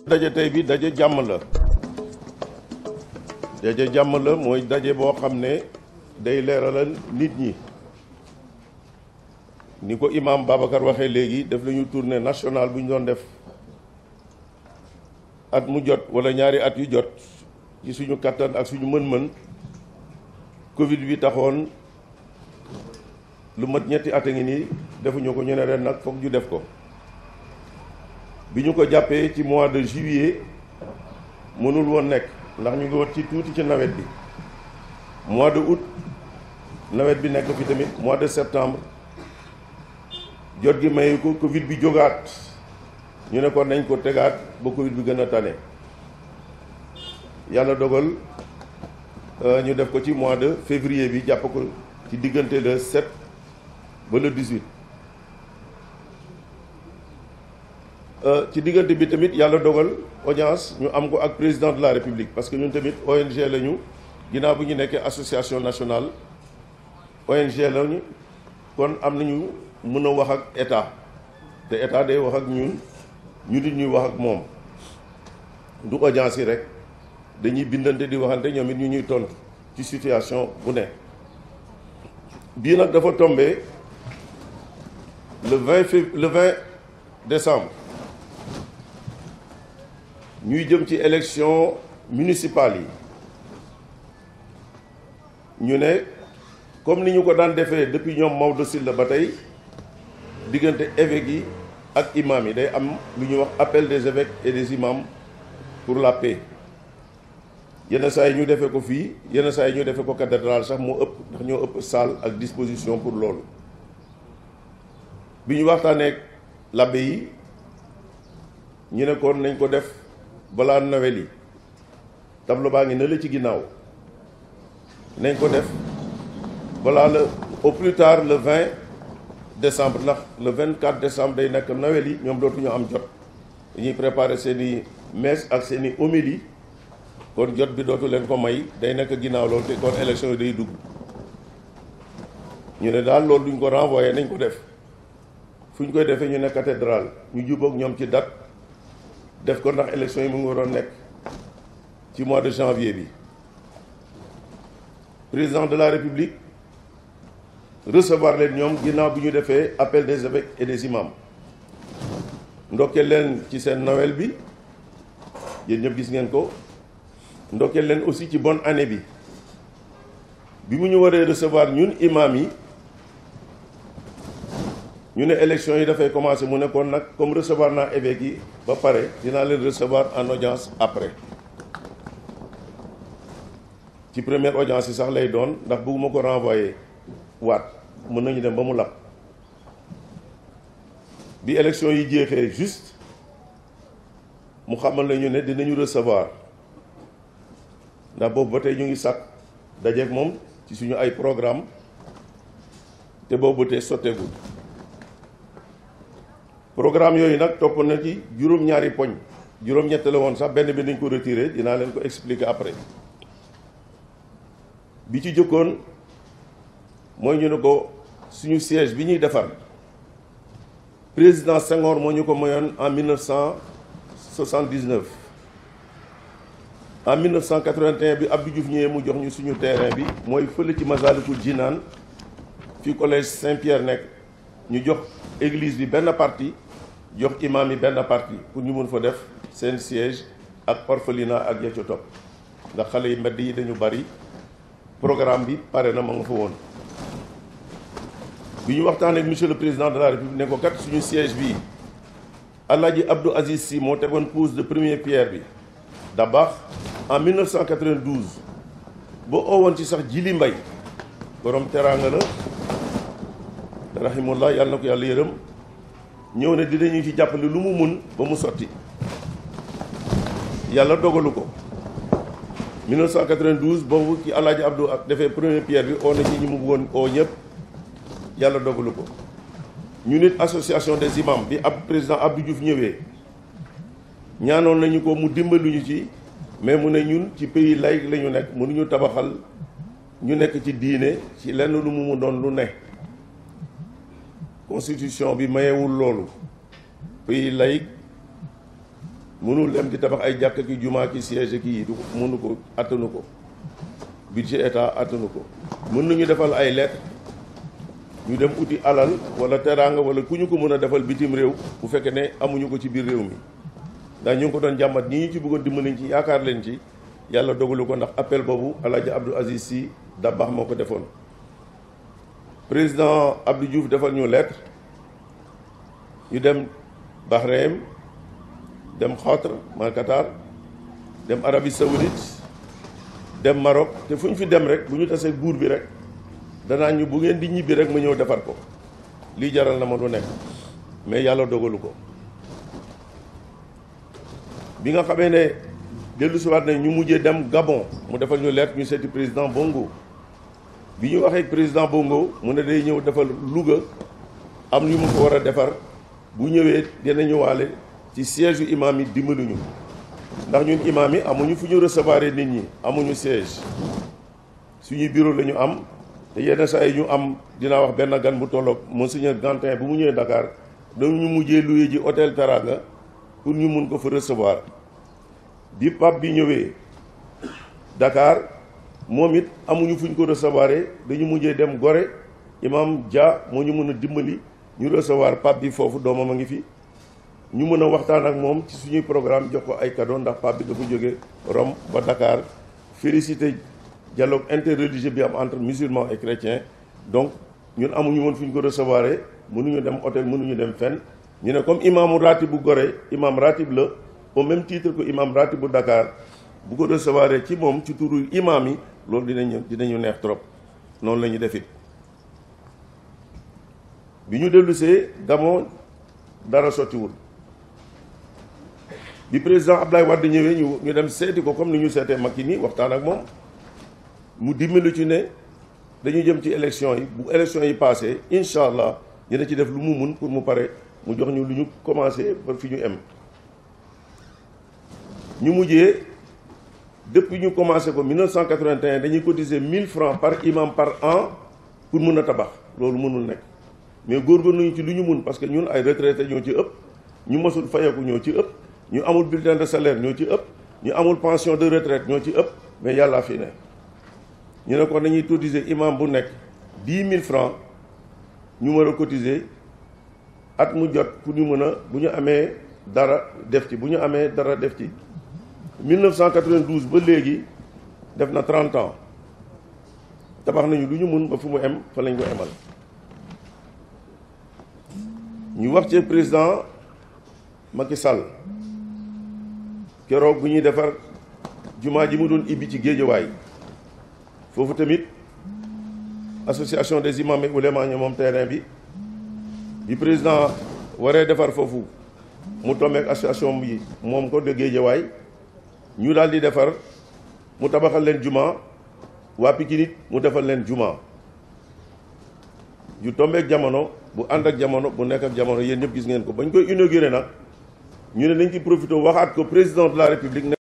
daje tey bi daje jàmm la mooy daje boo xam ne day leeralal nit ñi ni ko imam Babacar waxee léegi def lañu tournée nationale bu ñu doon def at mu jot wala ñaari at yu jot ci suñu kattan ak suñu mën-mën Covid bi taxoon lu mat ñetti at a ngi nii defuñu ko ñu ne ren nag foog ñu def ko bi ñu ko jàppee ci mois de juillet mënul woon nekk ndax ñu ngi woon ci tuuti ci nawet bi mois de août nawet bi nekk fi tamit mois de septembre jot gi mayu ko Covid bi jógaat ñu ne ko nañ ko tegaat ba Covid bi gën a tane yàlla dogal ñu def ko ci mois de février bi jàpp ko ci diggante le 7 ba le 18. ci diggante bi tamit yàlla dogal audience ñu am ko ak président de la république parce que ñun tamit ONG lañu ginnaaw bu ñu nekkee association nationale ONG lañu kon am nañu mën a wax ak état te état day wax ak ñun ñu nit ñuy wax ak moom du audience yi rek dañuy bindante di waxante ñoom it ñu ñuy tontu ci situation bu ne bii nag dafa tombé le 20 décembre ñuy jëm ci élection municipale yi ñu ne comme ni ñu ko daan defee depuis ñoom Maodo Sylla ba tey diggante évêques yi ak imams yi day am lu ñuy wax appel des évêques et des imams pour la paix yenn saa yi ñu defee ko fii yenn saa yi ñu defee ko cathédrale sax moo ëpp ndax ñoo ëpp salle ak disposition pour loolu bi ñu waxtaanee ak l'abbé yi ñu ne kon nañ ko def balaa Noël yi tableau baa ngi ne la ci ginnaaw nañ ko def balaa au plus tard le 20 décembre ndax le 24 décembre day nekk Noël yi ñoom dootuñu am jot dañuy préparer seeni messe ak seeni homélie kon jot bi dootu leen ko may day nekk ginnaaw loolu te kon élection yi day dugg ñu ne daal loolu duñ ko renvoyer nañ ko def fu ñu koy defee ñu ne cathédrale ñu jubóog ñoom ci date def ko ndax élection yi mu ngi waroon nekk ci mois de janvier bi président de la république recevoir leen ñoom ginnaaw bi ñu defee appel des évêques et des imams ndokkeel leen ci seen Noël bi yéen ñëpp gis ngeen ko ndokkeel leen aussi ci bonne année bi mu ñu waree recevoir ñun imam yi ñu ne élection yi dafay commencer mu ne kon nag comme recevoir naa évêques yi ba pare dinaa leen recevoir en audience après ci première audience yi sax lay doon ndax bëgguma ko renvoyer waat mën nañu dem ba mu lap bi élection yi jeexee juste mu xamal nañu ne dinañu recevoir ndax boobu ba tey ñu ngi sàkk dajeek moom ci suñu ay programme te boobu ba tey sotteegul programme yooyu nag topp na ci juróom-ñaari poñ juróom-ñett la woon sax benn bi nañ ko retiré dinaa leen ko expliquer après bi ci jëkkoon mooy ñu ne ko suñu siège bi ñuy defar président Senghor moo ñu ko mayoon en 1979 en 1981 bi Abdou Diouf ñëwee mu jox ñu suñu terrain bi mooy fële ci Massalikul Jinaan fi collège Saint-Pierre nekk ñu jox église bi benn partie jox imam yi benn partie pour ñu mun fa def seen siège ak orphelinat ak ya ca topp ndax xale yi mbedd yi dañu bari programme bi pare na ma nga fa woon bi ñu waxtaan ak monsieur le président de la république ne ko kat suñu siège bi Alaaji Abdou Aziz Sy moo tegoon pousse de première pierre bi Dabakh en 1992 ba oowoon ci sax Jili Mbay borom teraanga la rahimullah yàlla na ko yàlla yërëm ñëw ne dinañu ci jàppale lu mu mun ba mu sotti yàlla dogalu ko 1992 boobu ci Alaaji Abdou ak defee première pierre bi oo na ci ñi mu bëggoon oo ñëpp yàlla dogalu ko ñu nit association des imams bi ab président Abdou Diouf ñëwee ñaanoon nañu ko mu dimbaluñu ci mais mu ne ñun ci pays laïque la ñu nekk mënuñu tabaxal ñu nekk ci diine ci lenn lu mu doon lu ne constitution bi mayewul loolu pays laïque mënul dem di tabax ay jàkk ki jumaa ki siège ki du mënu ko attanu ko budget état attanu ko. mën nañu defal ay lettre ñu dem uti alal wala teraanga wala ku ñu ko mën a defal bitim réew bu fekkee ne amuñu ko ci biir réew mi ndax ñu ngi ko doon jàmbat ñi ñu ci bëggoon dimbali ci yaakaar leen ci yàlla dogalu ko ndax appel boobu El Hadj Abdou Aziz Sy Dabakh moo ko defoon. président Abdou Diouf defal ñu lettre ñu dem Bahreïn dem Qatar ma Qatar dem Arabie Saoudite dem Maroc te fu ñu fi dem rek bu ñu tasee buur bi rek danaa ñu bu ngeen di ñibbi rek ma ñëw defar ko lii jaral na ma lu nekk mais yàlla dogalu ko. bi nga xamee ne dellu si waat ne ñu mujjee dem Gabon mu defal ñu lettre ñu seeti président Bongo bi ñu waxee président Bongo mu ne day ñëw defal Louga am lu mu ko war a defar bu ñëwee dina ñëwaale ci siège yu imam yi dimbaluñu ndax ñun imam yi amuñu fu ñu recevoir nit ñi amuñu siège suñuy bureau la ñu am te yenn saa yi ñu am dinaa wax benn gan bu tolloog monseigneur Gantin bu mu ñëwee Dakar dañu mujjee loué ji hôtel Teranga pour ñu mun ko fa recevoir bi pape bi ñëwee Dakar moom it amuñu fu ñu ko recevoir dañu mujjee dem Gorée imam Dia moo ñu mën a dimbali ñu recevoir pape bi foofu doomam a ngi fi ñu mën a waxtaan ak moom ci suñuy programme jox ko ay cadeau ndax pape bi dafa jóge Rome ba Dakar félicité dialogue interreligieux bi am entre musulmans et chrétiens donc ñun amuñu woon fu ñu ko recevoir mënuñu dem hôtel mënuñu dem fenn ñu ne comme imaamu ratib bu Gorée imam ratib la au même titre que imam ratib bu Dakar bu ko recevoir ci moom ci turu imam yi loolu dinañu neex trop noonu la ñu def it bi ñu dellusee Gabon dara sottiwul bi président Abdoulaye Wade ñëwee ñu dem seeti ko comme ni ñu seetee Macky nii waxtaan ak moom mu dimbali ci ne dañu jëm ci élection yi bu élection yi passé incha allah dina ci def lu mu mun pour mu pare mu jox ñu lu ñu commencé ba fi ñu em ñu mujjee depuis ñu commencé ko 1981 dañuy cotiser 1000 francs par imam par an pour mun a tabax loolu mënul nekk mais góorgóorlu nañu ci lu ñu mun parce que ñun ay retraités ñoo ci ëpp ñu mosul fayeeku ñoo ci ëpp ñu amul bulletin de salaire ñoo ci ëpp ñu amul pension de retraite ñoo ci ëpp mais yàllaa fi ne ñu ne ko dañuy cotiser imam bu nekk 10 000 francs ñu mën a cotiser at mu jot pour ñu mën a bu ñu amee dara def ci bu ñu amee dara def ci 1992 ba léegi def na 30 ans tabax nañu lu ñu mun ba fu mu em fa lañ ko emal ñu wax ci président Macky Sall keroog bu ñuy defar jumaa ji mu doon ibbi ci Géejawaay foofu tamit association des imams et oulémas ñoo moom terrain bi président waree defar foofu mu tombeek association bi moom ko de Géejawaay ñu daal di defar mu tabaxal leen juma waa Pikine it mu defal leen juma ju tombeek jamono bu ànd ak jamono bu nekk ak jamono yéen ñëpp gis ngeen ko bañ koy inauguré nag ñu ne nañ ci profité waxaat ko président de la république